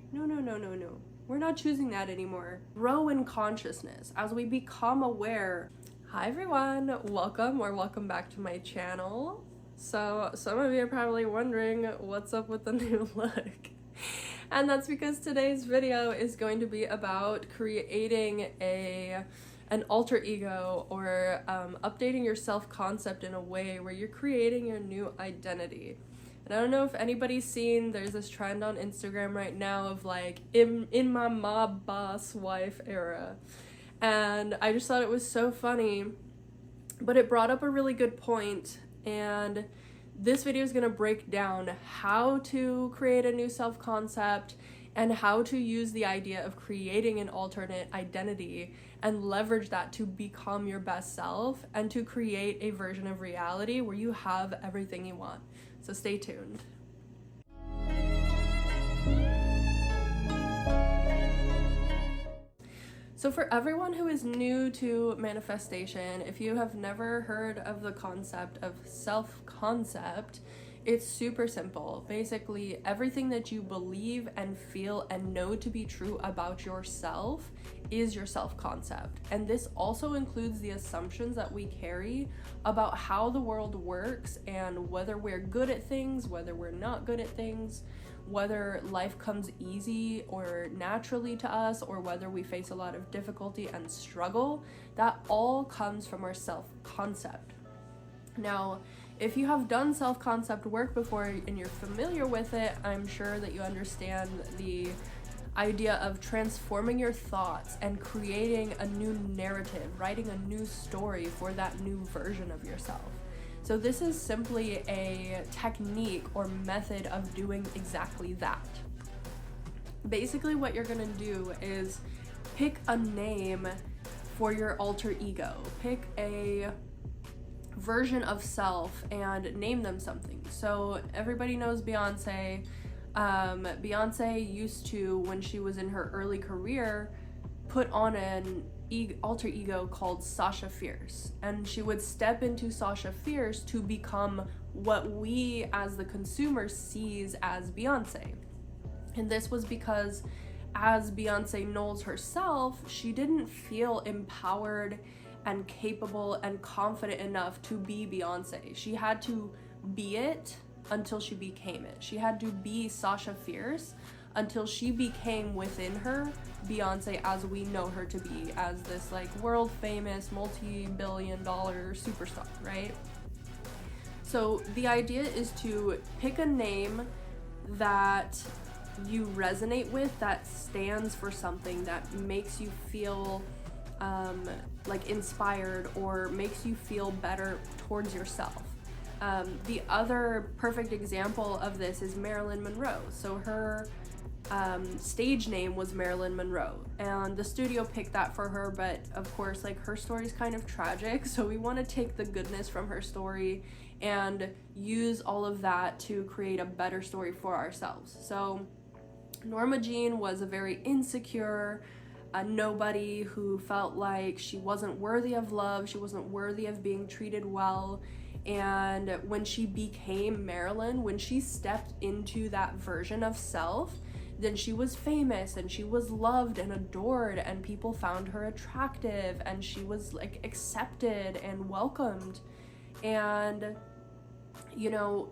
say, no, no, no, no, no. We're not choosing that anymore. Grow in consciousness as we become aware. Hi everyone, welcome back to my channel. So some of you are probably wondering what's up with the new look. And that's because today's video is going to be about creating an alter ego, or updating your self-concept in a way where you're creating your new identity. And I don't know if anybody's seen, there's this trend on Instagram right now of like, in my mob boss wife era. And I just thought it was so funny, but it brought up a really good point. And this video is going to break down how to create a new self-concept and how to use the idea of creating an alternate identity and leverage that to become your best self and to create a version of reality where you have everything you want. So stay tuned. So for everyone who is new to manifestation, if you have never heard of the concept of self-concept, it's super simple. Basically, everything that you believe and feel and know to be true about yourself is your self-concept. And this also includes the assumptions that we carry about how the world works and whether we're good at things, whether we're not good at things, whether life comes easy or naturally to us, or whether we face a lot of difficulty and struggle. That all comes from our self-concept. Now, if you have done self-concept work before and you're familiar with it, I'm sure that you understand the idea of transforming your thoughts and creating a new narrative, writing a new story for that new version of yourself. So this is simply a technique or method of doing exactly that. Basically, what you're gonna do is pick a name for your alter ego. Pick a version of self and name them something. So everybody knows Beyonce. Beyonce used to, when she was in her early career, put on an alter ego called Sasha Fierce, and she would step into Sasha Fierce to become what we as the consumer sees as Beyonce. And this was because as Beyonce Knowles herself, she didn't feel empowered and capable and confident enough to be Beyonce. She had to be it until she became it. She had to be Sasha Fierce until she became within her Beyonce as we know her to be, as this like world famous multi-billion-dollar superstar, right? So the idea is to pick a name that you resonate with, that stands for something, that makes you feel like inspired or makes you feel better towards yourself. The other perfect example of this is Marilyn Monroe. So her stage name was Marilyn Monroe, and the studio picked that for her, but of course, like, her story is kind of tragic, so we want to take the goodness from her story and use all of that to create a better story for ourselves. So Norma Jean was a very insecure, nobody who felt like she wasn't worthy of love, she wasn't worthy of being treated well. And when she became Marilyn, when she stepped into that version of self, then she was famous and she was loved and adored, and people found her attractive, and she was like accepted and welcomed. And you know,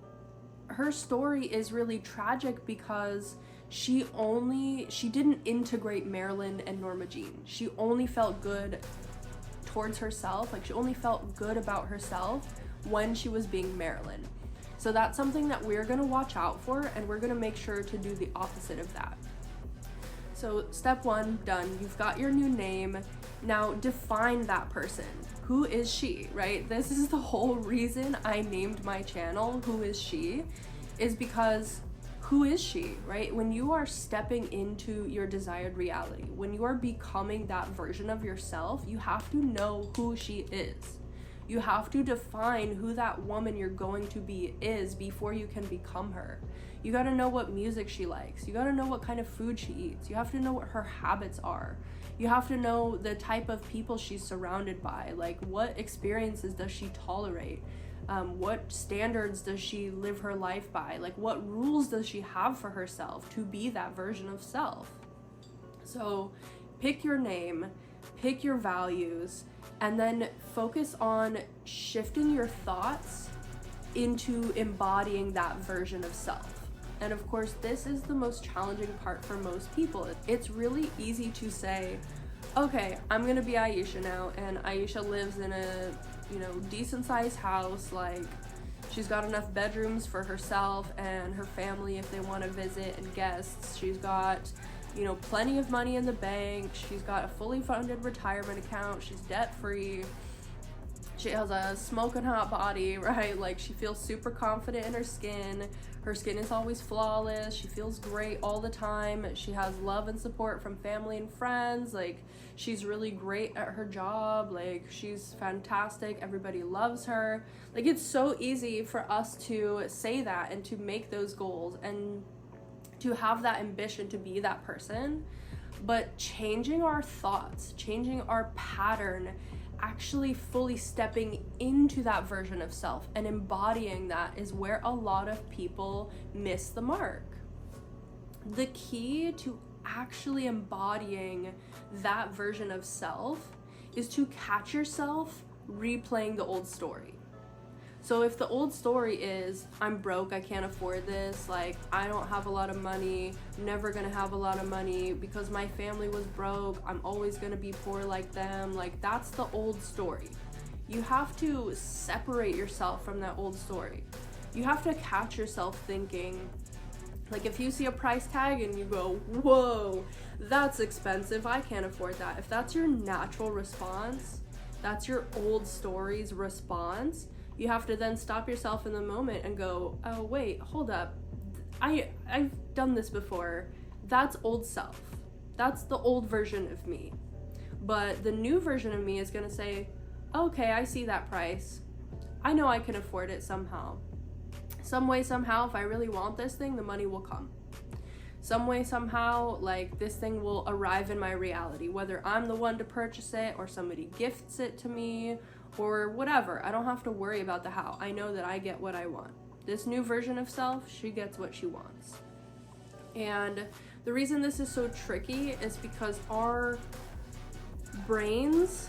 her story is really tragic because she didn't integrate Marilyn and Norma Jean. She only felt good towards herself, like she only felt good about herself when she was being Marilyn. So that's something that we're gonna watch out for, and we're gonna make sure to do the opposite of that. So step one, done. You've got your new name. Now define that person. Who is she, right? This is the whole reason I named my channel Who Is She, is because who is she, right? When you are stepping into your desired reality, when you are becoming that version of yourself, you have to know who she is. You have to define who that woman you're going to be is before you can become her. You gotta know what music she likes. You gotta know what kind of food she eats. You have to know what her habits are. You have to know the type of people she's surrounded by. Like, what experiences does she tolerate? What standards does she live her life by? Like, what rules does she have for herself to be that version of self? So pick your name, pick your values, and then focus on shifting your thoughts into embodying that version of self. And of course, this is the most challenging part for most people. It's really easy to say, okay, I'm gonna be Aisha now, and Aisha lives in a, decent sized house. Like, she's got enough bedrooms for herself and her family if they want to visit, and guests. She's got, plenty of money in the bank. She's got a fully funded retirement account. She's debt free. She has a smoking hot body, right? Like, she feels super confident in her skin. Her skin is always flawless. She feels great all the time. She has love and support from family and friends. Like, she's really great at her job. Like, she's fantastic. Everybody loves her. Like, it's so easy for us to say that and to make those goals and to have that ambition to be that person. But changing our thoughts, changing our pattern, actually fully stepping into that version of self and embodying that is where a lot of people miss the mark. The key to actually embodying that version of self is to catch yourself replaying the old story. So if the old story is, I'm broke, I can't afford this, like, I don't have a lot of money, I'm never gonna have a lot of money because my family was broke, I'm always gonna be poor like them, like, that's the old story. You have to separate yourself from that old story. You have to catch yourself thinking, like, if you see a price tag and you go, whoa, that's expensive, I can't afford that. If that's your natural response, that's your old story's response, you have to then stop yourself in the moment and go, oh wait, hold up, I've done this before. That's old self. That's the old version of me. But the new version of me is gonna say, okay, I see that price. I know I can afford it somehow. Some way, somehow, if I really want this thing, the money will come. Some way, somehow, like, this thing will arrive in my reality, whether I'm the one to purchase it or somebody gifts it to me or whatever. I don't have to worry about the how. I know that I get what I want. This new version of self, she gets what she wants. And the reason this is so tricky is because our brains,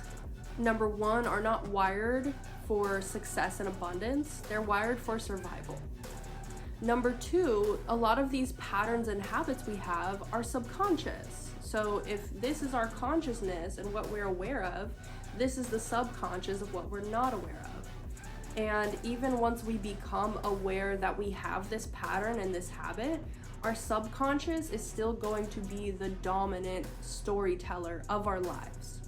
number one, are not wired for success and abundance. They're wired for survival. Number two, a lot of these patterns and habits we have are subconscious. So if this is our consciousness and what we're aware of, this is the subconscious of what we're not aware of. And even once we become aware that we have this pattern and this habit, our subconscious is still going to be the dominant storyteller of our lives.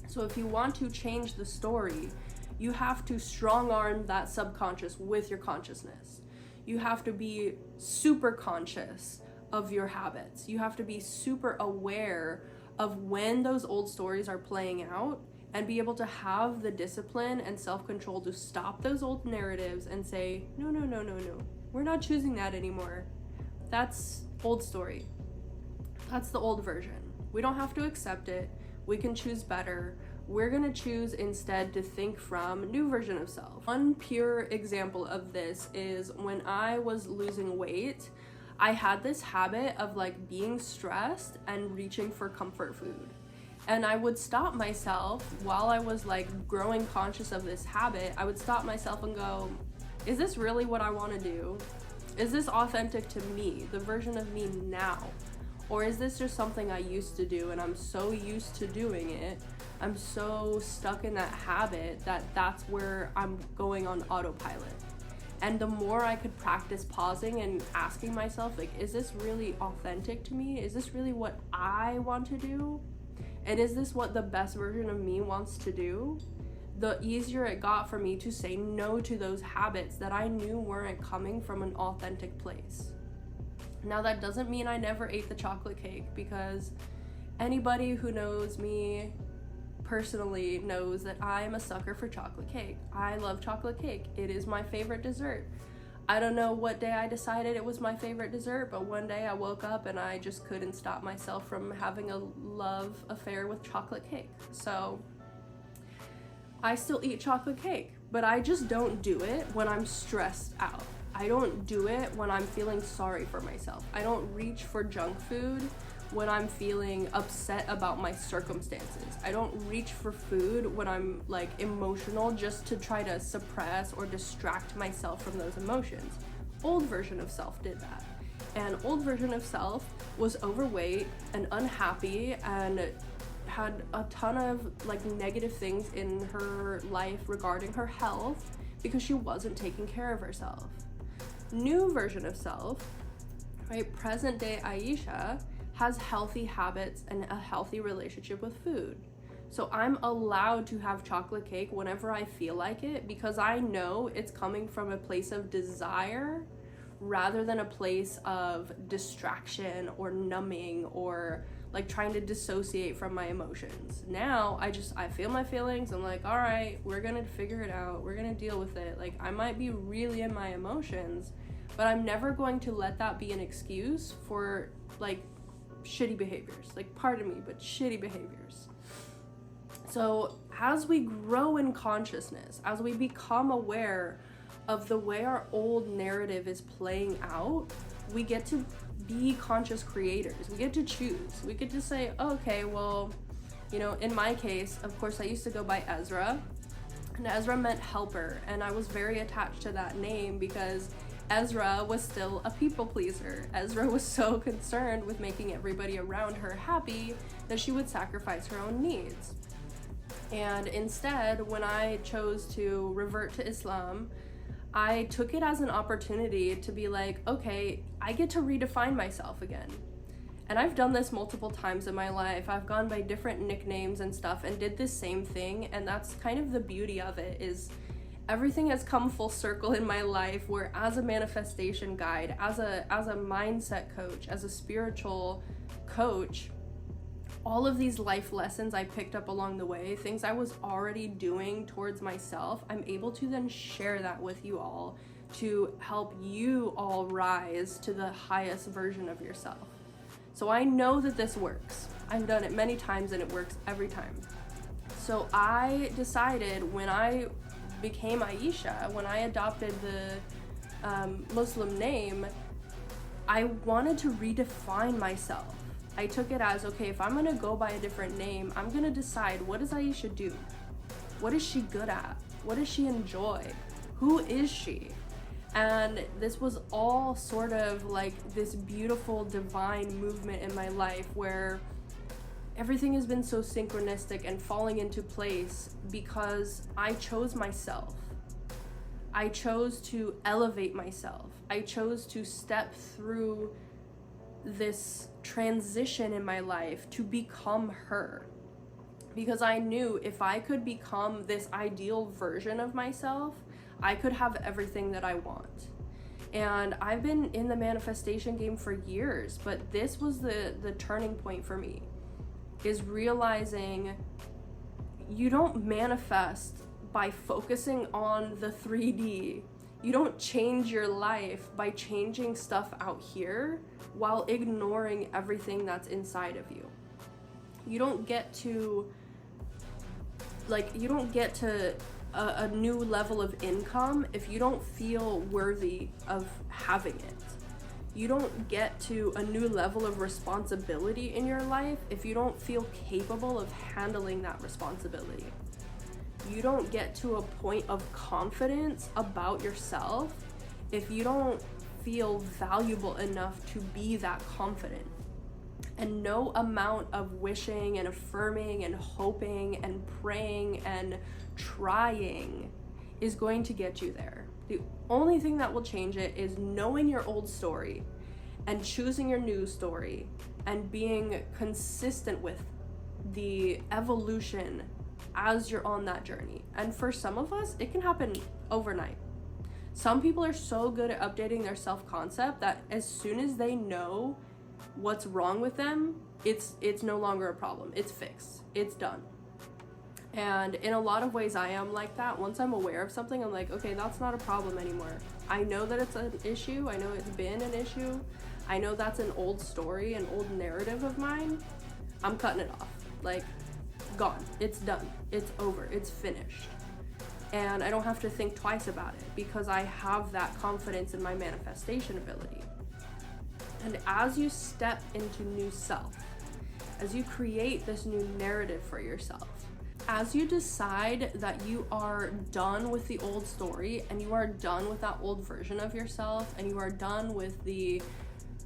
So if you want to change the story, you have to strong arm that subconscious with your consciousness. You have to be super conscious of your habits. You have to be super aware of when those old stories are playing out and be able to have the discipline and self-control to stop those old narratives and say, no, we're not choosing that anymore. That's old story. That's the old version. We don't have to accept it. We can choose better. We're gonna choose instead to think from new version of self. One pure example of this is when I was losing weight, I had this habit of like being stressed and reaching for comfort food. And I would stop myself while I was like growing conscious of this habit. I would stop myself and go, is this really what I want to do? Is this authentic to me, the version of me now? Or is this just something I used to do and I'm so used to doing it, I'm so stuck in that habit that that's where I'm going on autopilot. And the more I could practice pausing and asking myself, like, is this really authentic to me? Is this really what I want to do? And is this what the best version of me wants to do? The easier it got for me to say no to those habits that I knew weren't coming from an authentic place. Now that doesn't mean I never ate the chocolate cake, because anybody who knows me personally knows that I'm a sucker for chocolate cake. I love chocolate cake. It is my favorite dessert. I don't know what day I decided it was my favorite dessert, but one day I woke up and I just couldn't stop myself from having a love affair with chocolate cake. So I still eat chocolate cake, but I just don't do it when I'm stressed out. I don't do it when I'm feeling sorry for myself. I don't reach for junk food when I'm feeling upset about my circumstances. I don't reach for food when I'm like emotional just to try to suppress or distract myself from those emotions. Old version of self did that. And old version of self was overweight and unhappy and had a ton of like negative things in her life regarding her health because she wasn't taking care of herself. New version of self, right? Present day Aisha has healthy habits and a healthy relationship with food. So I'm allowed to have chocolate cake whenever I feel like it because I know it's coming from a place of desire rather than a place of distraction or numbing or like trying to dissociate from my emotions. Now I feel my feelings. I'm like, all right, we're gonna figure it out. We're gonna deal with it. Like I might be really in my emotions, but I'm never going to let that be an excuse for like shitty behaviors. Like pardon me, but shitty behaviors. So as we grow in consciousness, as we become aware of the way our old narrative is playing out, we get to be conscious creators. We get to choose. We get to say, okay, well, you know, in my case, of course, I used to go by Ezra, and Ezra meant helper, and I was very attached to that name because Ezra was still a people pleaser. Ezra was so concerned with making everybody around her happy that she would sacrifice her own needs. And instead, when I chose to revert to Islam, I took it as an opportunity to be like, okay, I get to redefine myself again. And I've done this multiple times in my life. I've gone by different nicknames and stuff and did this same thing. And that's kind of the beauty of it, is everything has come full circle in my life where as a manifestation guide, as a mindset coach, as a spiritual coach, all of these life lessons I picked up along the way, things I was already doing towards myself, I'm able to then share that with you all to help you all rise to the highest version of yourself. So I know that this works. I've done it many times and it works every time. So I decided when I became Aisha, when I adopted the Muslim name, I wanted to redefine myself. I took it as, okay, if I'm gonna go by a different name, I'm gonna decide, what does Aisha do? What is she good at? What does she enjoy? Who is she? And this was all sort of like this beautiful divine movement in my life where everything has been so synchronistic and falling into place because I chose myself. I chose to elevate myself. I chose to step through this transition in my life to become her, because I knew if I could become this ideal version of myself, I could have everything that I want. And I've been in the manifestation game for years, but this was the turning point for me, is realizing you don't manifest by focusing on the 3D. You don't change your life by changing stuff out here while ignoring everything that's inside of you. You don't get to a new level of income if you don't feel worthy of having it. You don't get to a new level of responsibility in your life if you don't feel capable of handling that responsibility. You don't get to a point of confidence about yourself if you don't feel valuable enough to be that confident. And no amount of wishing and affirming and hoping and praying and trying is going to get you there. The only thing that will change it is knowing your old story and choosing your new story and being consistent with the evolution as you're on that journey. And for some of us, it can happen overnight. Some people are so good at updating their self-concept that as soon as they know what's wrong with them, it's no longer a problem. It's fixed. It's done. And in a lot of ways, I am like that. Once I'm aware of something, I'm like, okay, that's not a problem anymore. I know that it's an issue. I know it's been an issue. I know that's an old story, an old narrative of mine. I'm cutting it off. Like, gone. It's done. It's over. It's finished. and I don't have to think twice about it because I have that confidence in my manifestation ability. And as you step into new self, as you create this new narrative for yourself, as you decide that you are done with the old story and you are done with that old version of yourself, and you are done with the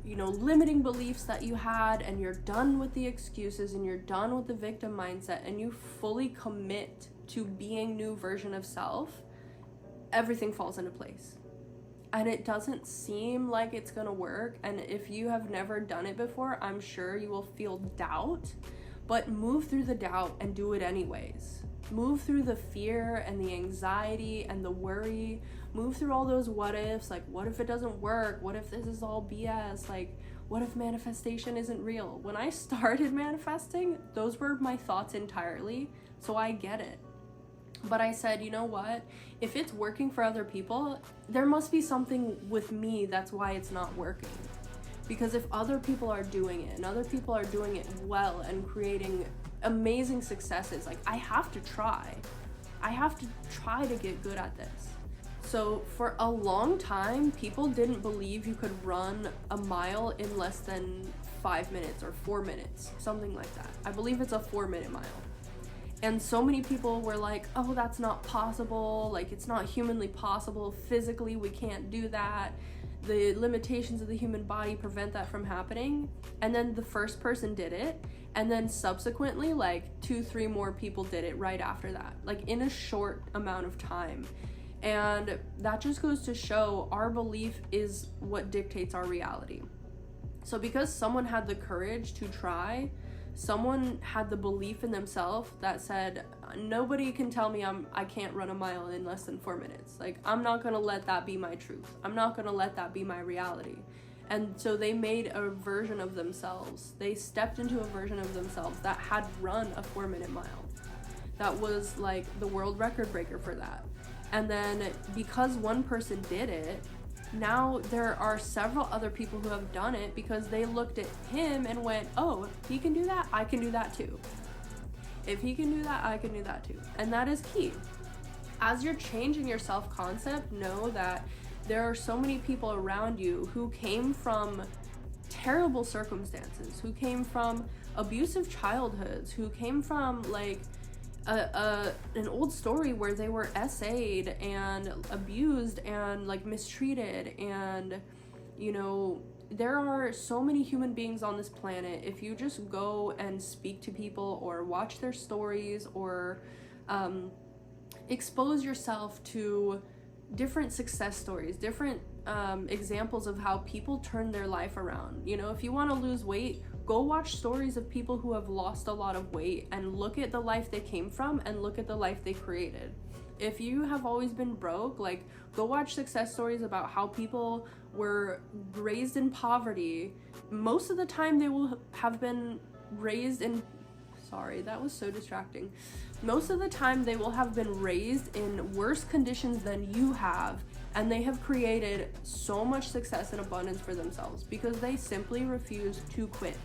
limiting beliefs that you had, and you're done with the excuses, and you're done with the victim mindset, and you fully commit to being new version of self, everything falls into place. And it doesn't seem like it's gonna work, and if you have never done it before, I'm sure you will feel doubt, but move through the doubt and do it anyways. Move through the fear and the anxiety and the worry. Move through all those what ifs, like what if it doesn't work? What if this is all BS? Like what if manifestation isn't real? When I started manifesting, those were my thoughts entirely, so I get it. But I said, you know what? If it's working for other people, there must be something with me that's why it's not working. Because if other people are doing it and other people are doing it well and creating amazing successes, like I have to try. I have to try to get good at this. So for a long time, people didn't believe you could run a mile in less than 5 minutes or 4 minutes, something like that. I believe it's a 4-minute mile. And so many people were like, oh, that's not possible. Like, it's not humanly possible. Physically, we can't do that. The limitations of the human body prevent that from happening. And then the first person did it. And then subsequently, like 2-3 more people did it right after that, like in a short amount of time. And that just goes to show our belief is what dictates our reality. So because someone had the courage to try, someone had the belief in themselves that said, nobody can tell me I can't run a mile in less than 4 minutes. Like, I'm not gonna let that be my truth. I'm not gonna let that be my reality. And so they made a version of themselves. They stepped into a version of themselves that had run a 4-minute mile. That was like the world record breaker for that. And then because one person did it, now there are several other people who have done it because they looked at him and went, oh, if he can do that, I can do that too. If he can do that, I can do that too. And that is key. As you're changing your self-concept, know that there are so many people around you who came from terrible circumstances, who came from abusive childhoods, who came from like an old story where they were essayed and abused and like mistreated. And there are so many human beings on this planet. If you just go and speak to people or watch their stories or expose yourself to different success stories, different examples of how people turn their life around. If you want to lose weight, go watch stories of people who have lost a lot of weight and look at the life they came from and look at the life they created. If you have always been broke, like, go watch success stories about how people were raised in poverty. Most of the time they will have been raised in, sorry, that was so distracting. Most of the time they will have been raised in worse conditions than you have, and they have created so much success and abundance for themselves because they simply refuse to quit.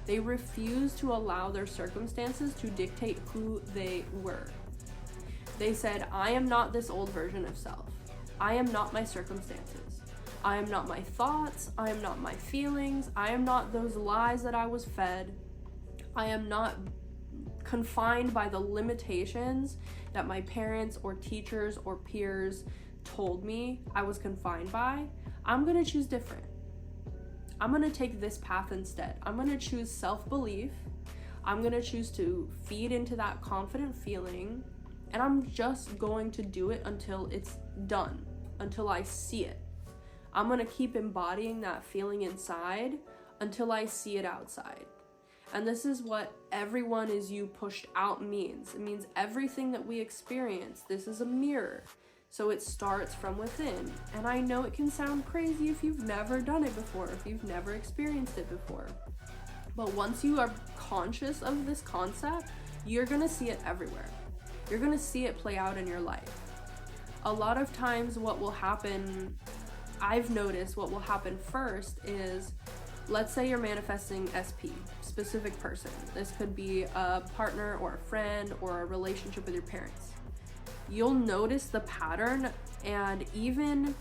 They refuse to allow their circumstances to dictate who they were. They said, I am not this old version of self. I am not my circumstances. I am not my thoughts. I am not my feelings. I am not those lies that I was fed. I am not confined by the limitations that my parents or teachers or peers told me I was confined by. I'm gonna choose different. I'm gonna take this path instead. I'm gonna choose self-belief. I'm gonna choose to feed into that confident feeling, and I'm just going to do it until it's done, until I see it. I'm gonna keep embodying that feeling inside until I see it outside. And this is what everyone is you pushed out means. It means everything that we experience, this is a mirror. So it starts from within. And I know it can sound crazy if you've never done it before, if you've never experienced it before. But once you are conscious of this concept, you're gonna see it everywhere. You're gonna see it play out in your life. A lot of times what will happen, I've noticed what will happen first is, let's say you're manifesting SP, specific person. This could be a partner or a friend or a relationship with your parents. you'll notice the pattern. And even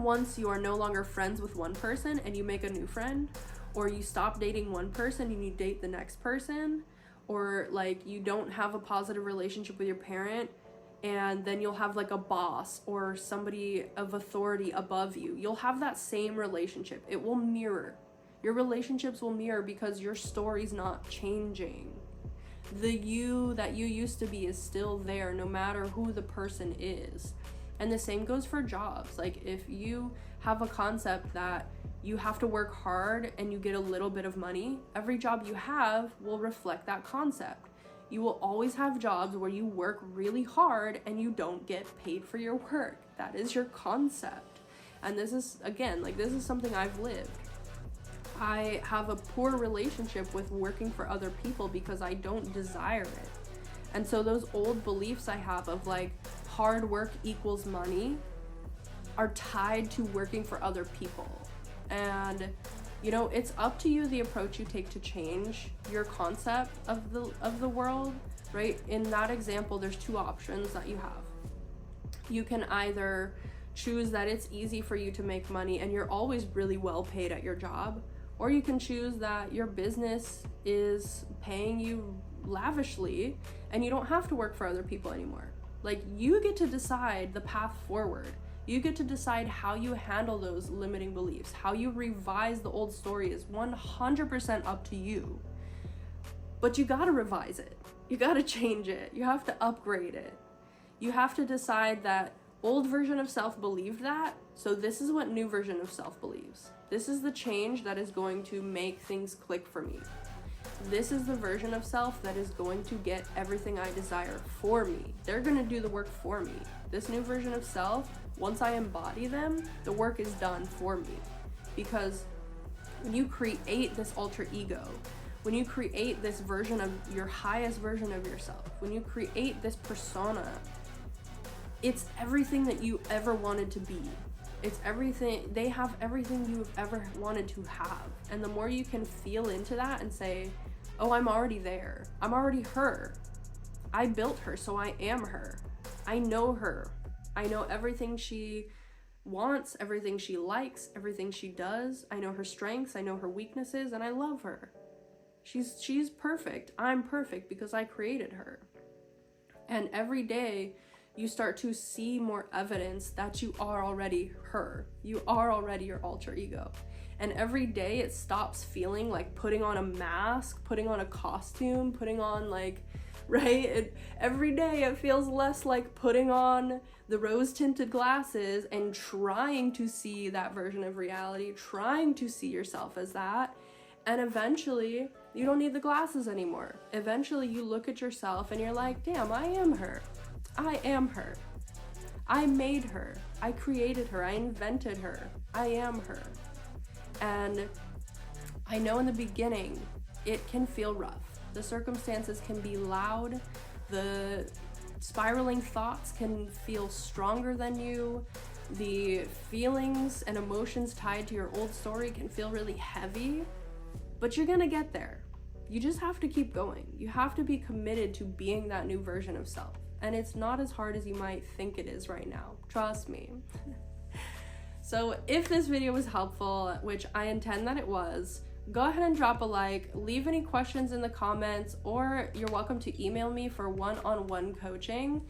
once you are no longer friends with one person and you make a new friend, or you stop dating one person and you date the next person, or like you don't have a positive relationship with your parent and then you'll have like a boss or somebody of authority above you, you'll have that same relationship. It will mirror. Your relationships will mirror because your story's not changing. The you that you used to be is still there no matter who the person is. And the same goes for jobs. Like if you have a concept that you have to work hard and you get a little bit of money, every job you have will reflect that concept. You will always have jobs where you work really hard and you don't get paid for your work. That is your concept. And this is, again, like this is something I've lived. I have a poor relationship with working for other people because I don't desire it. And so those old beliefs I have of like hard work equals money are tied to working for other people. And you know, it's up to you the approach you take to change your concept of the world, right? In that example, there's two options that you have. You can either choose that it's easy for you to make money and you're always really well paid at your job, or you can choose that your business is paying you lavishly and you don't have to work for other people anymore. Like, you get to decide the path forward. You get to decide how you handle those limiting beliefs. How you revise the old story is 100% up to you. But you gotta revise it. You gotta change it. You have to upgrade it. You have to decide that old version of self believed that, so this is what new version of self believes. This is the change that is going to make things click for me. This is the version of self that is going to get everything I desire for me. They're gonna do the work for me. This new version of self, once I embody them, the work is done for me. Because when you create this alter ego, when you create this version of your highest version of yourself, when you create this persona, it's everything that you ever wanted to be. It's everything, they have everything you've ever wanted to have. And the more you can feel into that and say, oh, I'm already there. I'm already her. I built her, so I am her. I know her. I know everything she wants, everything she likes, everything she does. I know her strengths, I know her weaknesses, and I love her. She's perfect. I'm perfect because I created her. And every day you start to see more evidence that you are already her. You are already your alter ego. And every day it stops feeling like putting on a mask, putting on a costume, putting on like, right? Every day it feels less like putting on the rose-tinted glasses and trying to see that version of reality, trying to see yourself as that. And eventually you don't need the glasses anymore. Eventually you look at yourself and you're like, damn, I am her. I am her. I made her. I created her. I invented her. I am her. And I know in the beginning, it can feel rough. The circumstances can be loud. The spiraling thoughts can feel stronger than you. The feelings and emotions tied to your old story can feel really heavy, but you're gonna get there. You just have to keep going. You have to be committed to being that new version of self. And it's not as hard as you might think it is right now. Trust me. So if this video was helpful, which I intend that it was, go ahead and drop a like, leave any questions in the comments, or you're welcome to email me for one-on-one coaching.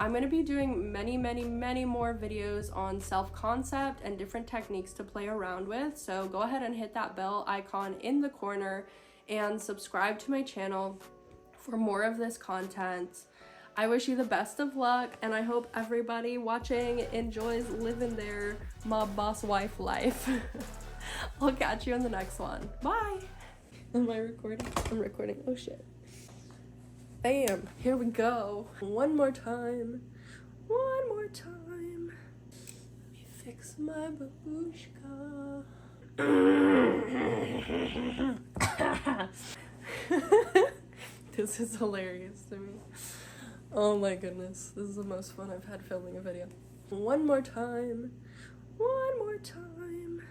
I'm gonna be doing many, many, many more videos on self-concept and different techniques to play around with. So go ahead and hit that bell icon in the corner and subscribe to my channel for more of this content. I wish you the best of luck, and I hope everybody watching enjoys living their mob boss wife life. I'll catch you on the next one. Bye! Am I recording? I'm recording. Oh shit. Bam! Here we go. One more time. One more time. Let me fix my babushka. This is hilarious to me. Oh my goodness, this is the most fun I've had filming a video. One more time. One more time.